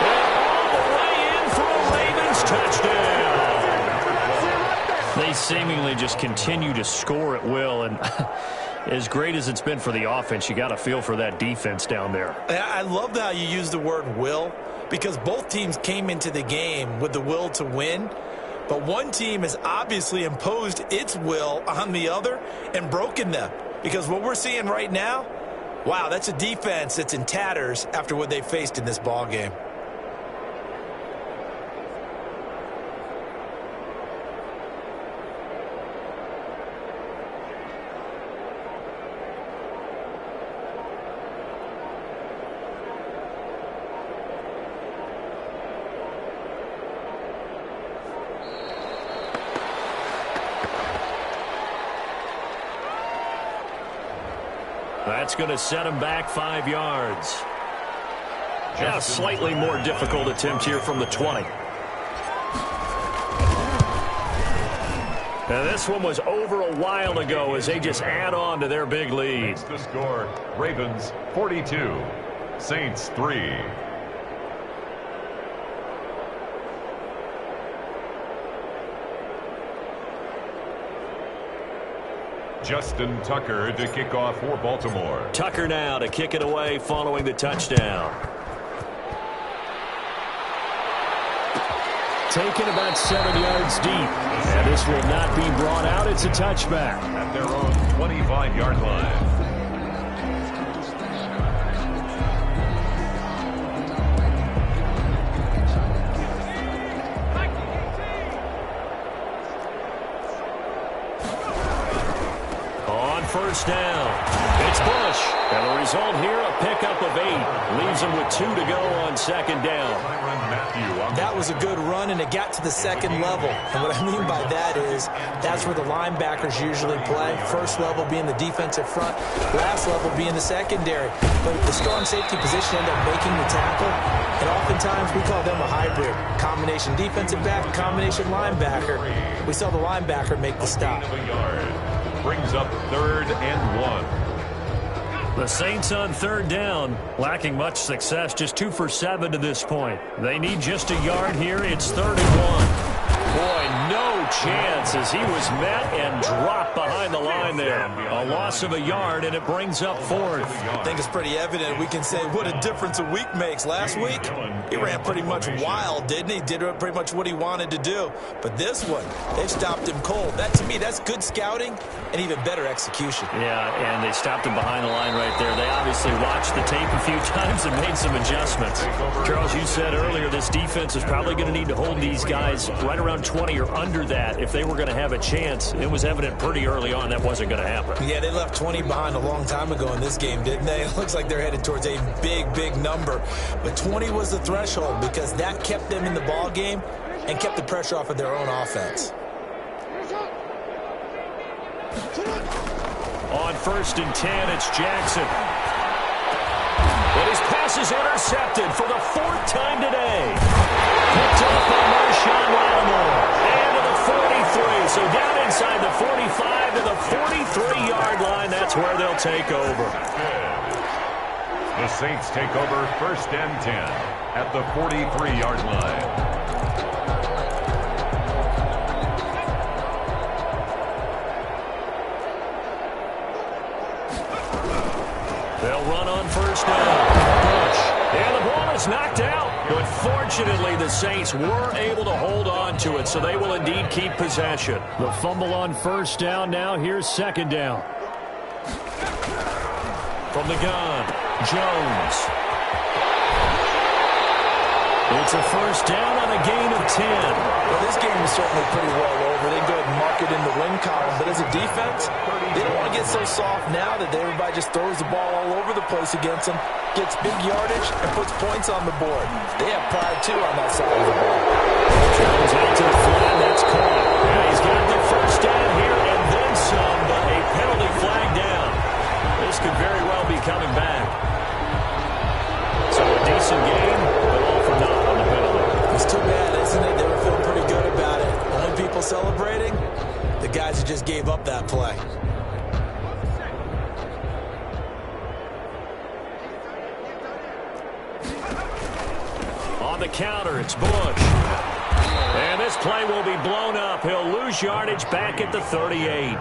And all the way in for a Ravens touchdown. They seemingly just continue to score at will, and as great as it's been for the offense, you got to feel for that defense down there. I love how you use the word will, because both teams came into the game with the will to win, but one team has obviously imposed its will on the other and broken them. Because what we're seeing right now, wow, that's a defense that's in tatters after what they faced in this ball game. That's going to set him back 5 yards. Now a slightly more difficult attempt here from the 20. Now this one was over a while ago as they just add on to their big lead. The score, Ravens 42, Saints 3. Justin Tucker to kick off for Baltimore. Tucker now to kick it away following the touchdown. Taken about 7 yards deep. And this will not be brought out. It's a touchback. At their own 25-yard line. First down. It's Bush. And the result here, a pickup of 8. Leaves them with 2 to go on second down. That was a good run, and it got to the second level. And what I mean by that is that's where the linebackers usually play. First level being the defensive front, last level being the secondary. But the strong safety position ended up making the tackle, and oftentimes we call them a hybrid. Combination defensive back, combination linebacker. We saw the linebacker make the stop. Brings up 3rd and 1. The Saints on 3rd down, lacking much success, just 2 for 7 to this point. They need just a yard here. It's 3rd and 1. Boy, no chance as he was met and dropped behind the line there. A loss of a yard, and it brings up 4th. I think it's pretty evident. We can say what a difference a week makes. Last week, he ran pretty much wild, didn't he? Did pretty much what he wanted to do. But this one, they've stopped him cold. That, to me, that's good scouting and even better execution. Yeah, and they stopped him behind the line right there. They obviously watched the tape a few times and made some adjustments. Charles, you said earlier this defense is probably going to need to hold these guys right around 20 or under that if they were going to have a chance. It was evident pretty early on that wasn't going to happen. Yeah, they left 20 behind a long time ago in this game, didn't they? It looks like they're headed towards a big, big number. But 20 was the threshold because that kept them in the ball game and kept the pressure off of their own offense. On 1st and 10, it's Jackson. And his pass is intercepted for the 4th time today. Picked up by Marshawn Lattimore. And to the 43. So down inside the 45 to the 43-yard line. That's where they'll take over. The Saints take over 1st and 10 at the 43-yard line. They'll run on 1st down. And the ball is knocked out. But fortunately, the Saints were able to hold on to it, so they will indeed keep possession. The fumble on 1st down now. Here's 2nd down. From the gun, Jones. It's a 1st down on a gain of 10. Well, this game is certainly pretty well over. They go ahead and mark it in the win column. But as a defense, they don't want to get so soft now that everybody just throws the ball all over the place against them, gets big yardage, and puts points on the board. They have pride, too, on that side of the ball. Travels out to the flat. That's caught. And he's got the 1st down here and then some, but a penalty flag down. This could very well be coming back. So a decent game, but all for naught on the penalty. It's too bad, isn't it? They were feeling pretty good about it. Only people celebrating, the guys who just gave up that play. On the counter, it's Bush. And this play will be blown up. He'll lose yardage back at the 38.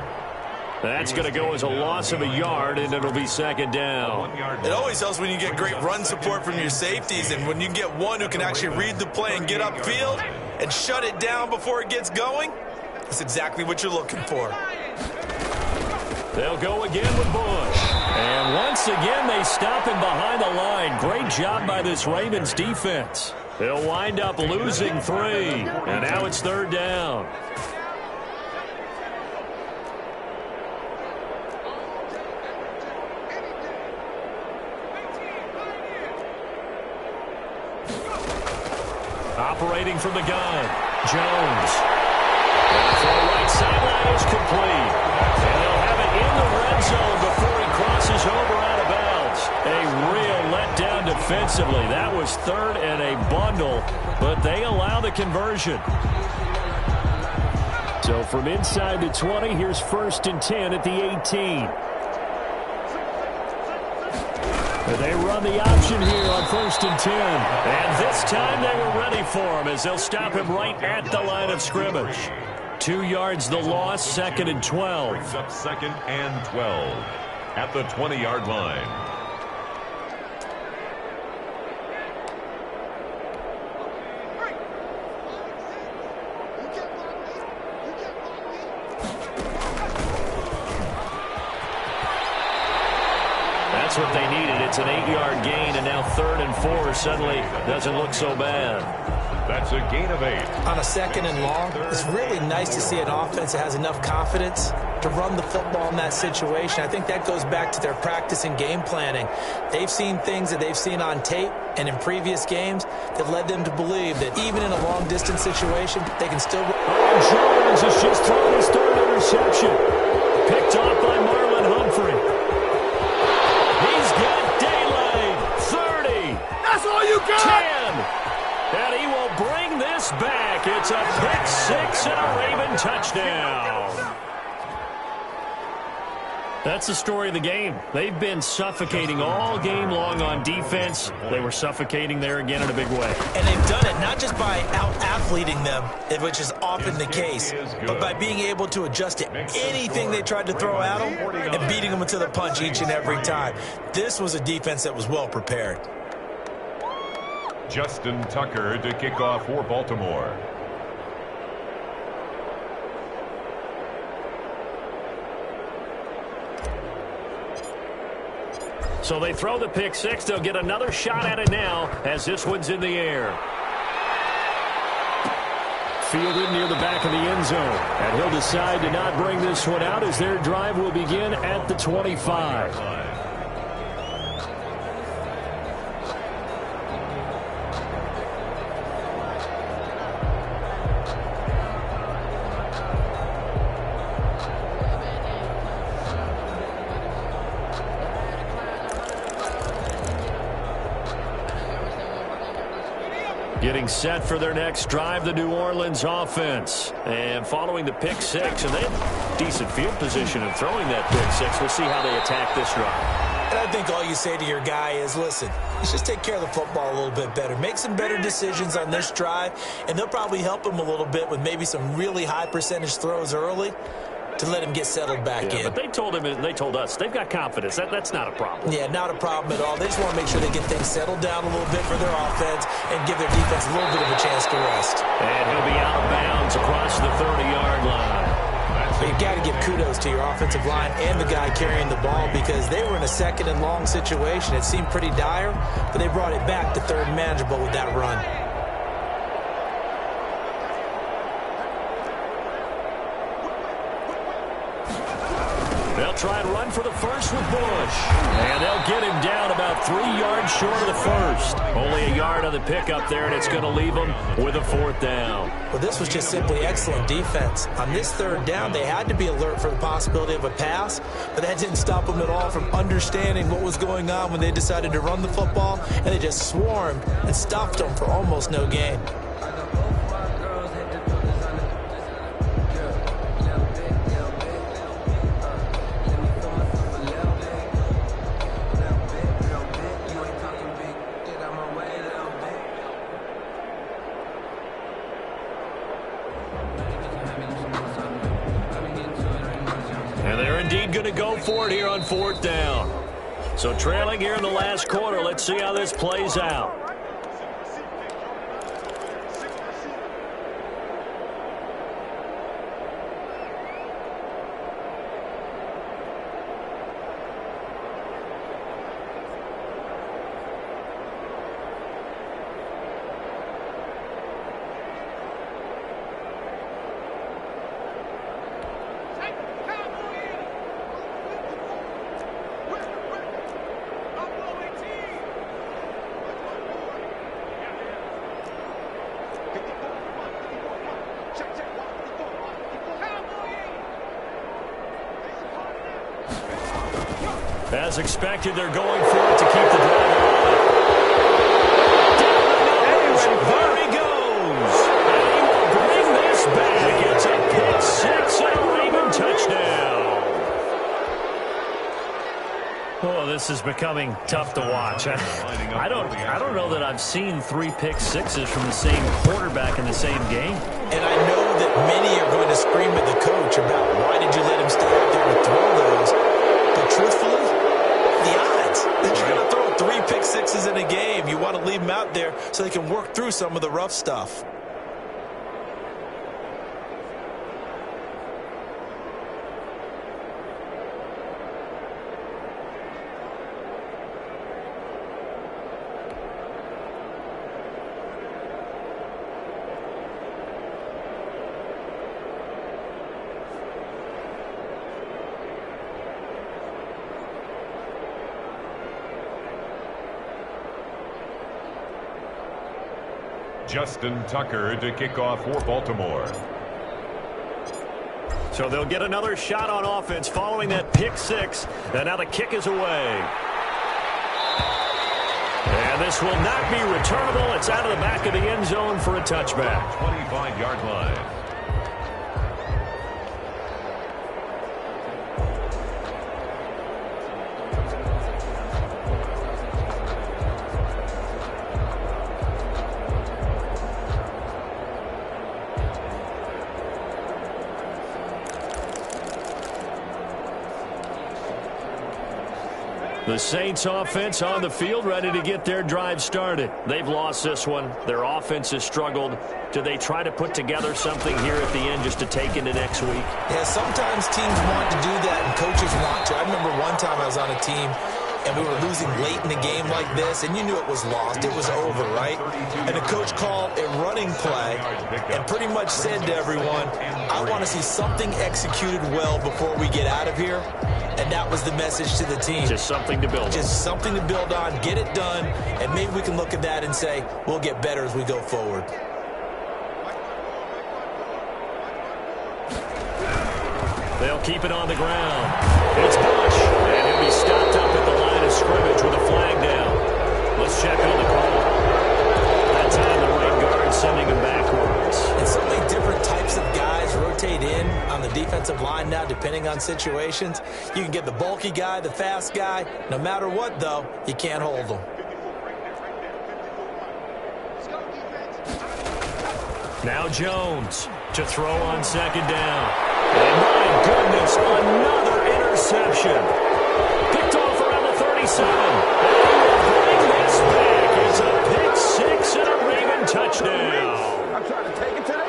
That's going to go as a loss of a yard, and it'll be 2nd down. It always helps when you get great run support from your safeties, and when you get one who can actually read the play and get upfield and shut it down before it gets going. That's exactly what you're looking for. They'll go again with Bush. And once again, they stop him behind the line. Great job by this Ravens defense. They'll wind up losing 3. And now it's 3rd down. Operating from the gun, Jones. For the right sideline is complete. And they'll have it in the red zone before he crosses over out of bounds. A real letdown defensively. That was 3rd and a bundle, but they allow the conversion. So from inside the 20, here's 1st and 10 at the 18. They run the option here on 1st and 10. And this time they were ready for him as they'll stop him right at the line of scrimmage. 2 yards the loss, 2nd and 12. Brings up 2nd and 12 at the 20-yard line. That's what they needed. It's an 8-yard gain, and now 3rd and 4 suddenly doesn't look so bad. That's a gain of 8. On a 2nd and long, it's really nice to see an offense that has enough confidence to run the football in that situation. I think that goes back to their practice and game planning. They've seen things that they've seen on tape and in previous games that led them to believe that even in a long-distance situation, they can still... Jones has just thrown his third interception. Picked off by Marlon Humphrey. He's got daylight. 30. That's all you got! 10. And he will bring this back. It's a pick six and a Raven touchdown. That's the story of the game. They've been suffocating all game long on defense. They were suffocating there again in a big way. And they've done it not just by out-athleting them, which is often the case, but by being able to adjust to anything they tried to throw at them and beating them to the punch each and every time. This was a defense that was well prepared. Justin Tucker to kick off for Baltimore. So they throw the pick six. They'll get another shot at it now as this one's in the air. Fielded near the back of the end zone. And he'll decide to not bring this one out as their drive will begin at the 25. Getting set for their next drive, the New Orleans offense. And following the pick six, and they have decent field position of throwing that pick six. We'll see how they attack this drive. And I think all you say to your guy is, listen, let's just take care of the football a little bit better. Make some better decisions on this drive, and they'll probably help him a little bit with maybe some really high percentage throws early to let him get settled back in. But they told him, and they told us, they've got confidence. That's not a problem. Yeah, not a problem at all. They just want to make sure they get things settled down a little bit for their offense and give their defense a little bit of a chance to rest. And he'll be out of bounds across the 30-yard line. But you've got to give kudos to your offensive line and the guy carrying the ball because they were in a second and long situation. It seemed pretty dire, but they brought it back to third and manageable with that run. They'll try and run for the first with Bush. And they'll get him down about 3 yards short of the first. Only a yard on the pickup there, and it's going to leave them with a fourth down. Well, this was just simply excellent defense. On this third down, they had to be alert for the possibility of a pass, but that didn't stop them at all from understanding what was going on when they decided to run the football, and they just swarmed and stuffed them for almost no gain. Going to go for it here on fourth down. So trailing here in the last quarter. Let's see how this plays out. As expected, they're going for it to keep the drive alive. There he goes. And he will bring this back. It's a pick six and a Raven touchdown. Oh, this is becoming tough to watch. I don't know that I've seen 3 pick sixes from the same quarterback in the same game. And I know that many are going to scream at the coach about why did you let him stay out there to throw those. But truthfully, the odds that you're going to throw 3 pick sixes in a game, you want to leave them out there so they can work through some of the rough stuff. Justin Tucker to kick off for Baltimore. So they'll get another shot on offense following that pick six. And now the kick is away. And this will not be returnable. It's out of the back of the end zone for a touchback. 25-yard line. The Saints offense on the field, ready to get their drive started. They've lost this one. Their offense has struggled. Do they try to put together something here at the end just to take into next week? Yeah, sometimes teams want to do that and coaches want to. I remember one time I was on a team and we were losing late in a game like this, and you knew it was lost. It was over, right? And the coach called a running play and pretty much said to everyone, I want to see something executed well before we get out of here. And that was the message to the team. Just something to build on. Just something to build on, get it done, and maybe we can look at that and say, we'll get better as we go forward. They'll keep it on the ground. It's Bush, and he'll be stopped up at the line of scrimmage with a flag down. Let's check on the call. That time the right guard sending him backwards. And so many different types of guys rotate in on the defensive line now, depending on situations. You can get the bulky guy, the fast guy. No matter what, though, you can't hold them. Now Jones to throw on second down. And my goodness, another interception. Picked off around the 37. And he will bring this back. It's a pick six and a Raven touchdown. I'm trying to take it to the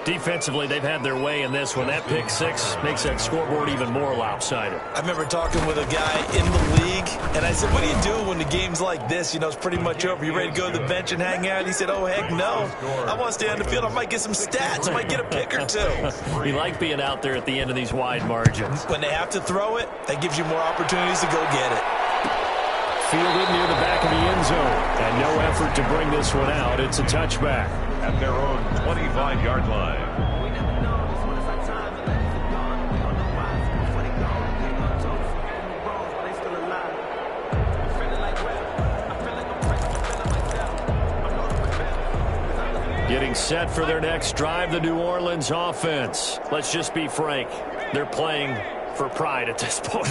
Defensively, they've had their way in this one. That pick six makes that scoreboard even more lopsided. I remember talking with a guy in the league, and I said, what do you do when the game's like this? You know, it's pretty much over. You ready to go to the bench and hang out? He said, oh, heck no. I want to stay on the field. I might get some stats. I might get a pick or two. We like being out there at the end of these wide margins. When they have to throw it, that gives you more opportunities to go get it. Fielded near the back of the end zone. And no effort to bring this one out. It's a touchback. At their own 25-yard line. Getting set for their next drive, the New Orleans offense. Let's just be frank. They're playing for pride at this point.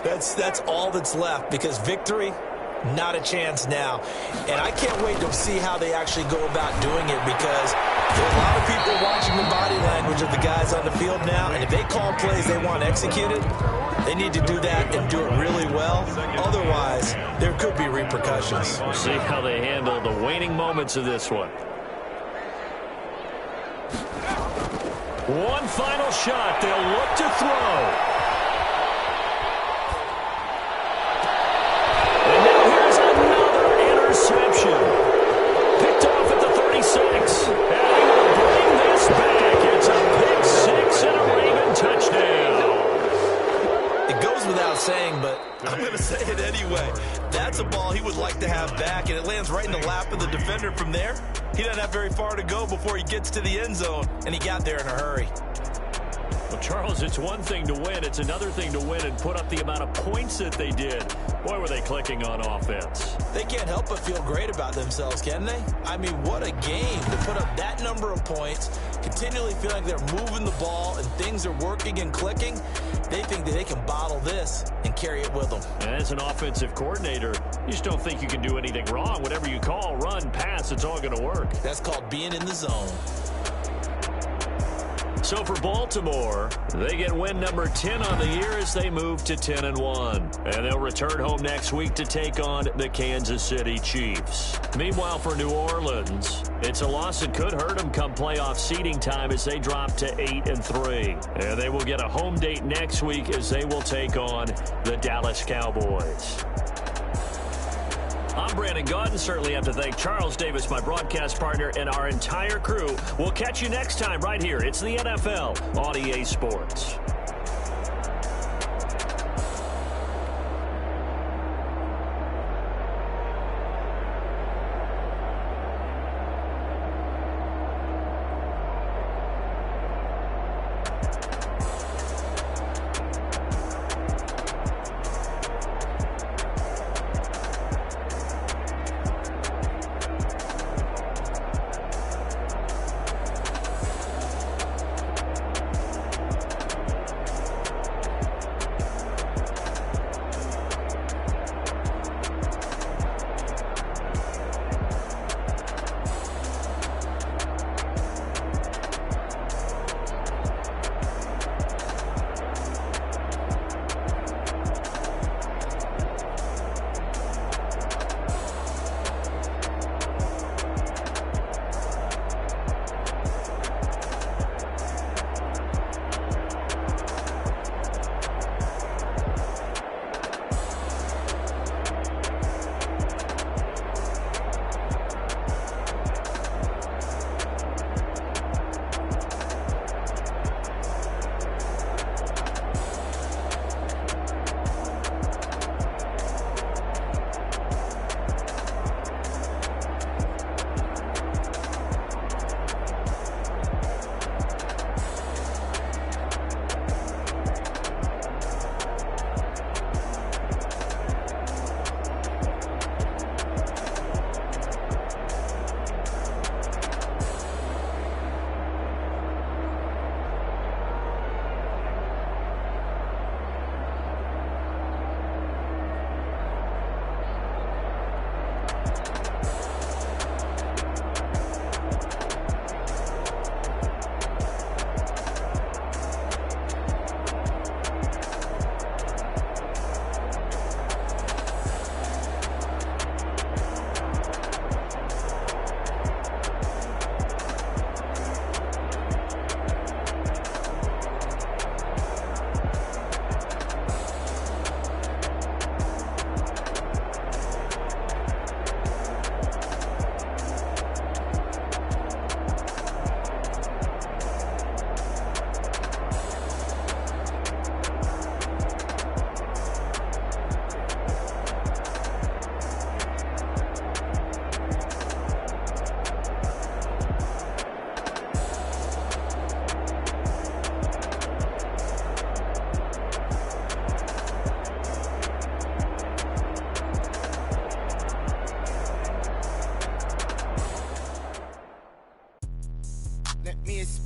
That's all that's left, because victory, not a chance now. And I can't wait to see how they actually go about doing it, because there are a lot of people watching the body language of the guys on the field now, and if they call plays they want executed, they need to do that and do it really well. Otherwise, there could be repercussions. We'll see how they handle the waning moments of this one. One final shot. They'll look to throw. And now here's another interception. Picked off at the 36. And he will bring this back. It's a pick six and a Raven touchdown. It goes without saying, but I'm going to say it anyway. That's a ball he would like to have back, and it lands right in the lap of the defender from there. He doesn't have very far to go before he gets to the end zone, and he got there in a hurry. Well, Charles, it's one thing to win. It's another thing to win and put up the amount of points that they did. Boy, were they clicking on offense. They can't help but feel great about themselves, can they? I mean, what a game to put up that number of points, continually feel like they're moving the ball and things are working and clicking. They think that they can bottle this and carry it with them. And as an offensive coordinator, you just don't think you can do anything wrong. Whatever you call, run, pass, it's all going to work. That's called being in the zone. So for Baltimore, they get win number 10 on the year as they move to 10-1. And they'll return home next week to take on the Kansas City Chiefs. Meanwhile, for New Orleans, it's a loss that could hurt them come playoff seeding time as they drop to 8-3. And they will get a home date next week as they will take on the Dallas Cowboys. I'm Brandon Gaudin. Certainly have to thank Charles Davis, my broadcast partner, and our entire crew. We'll catch you next time right here. It's the NFL on EA Sports.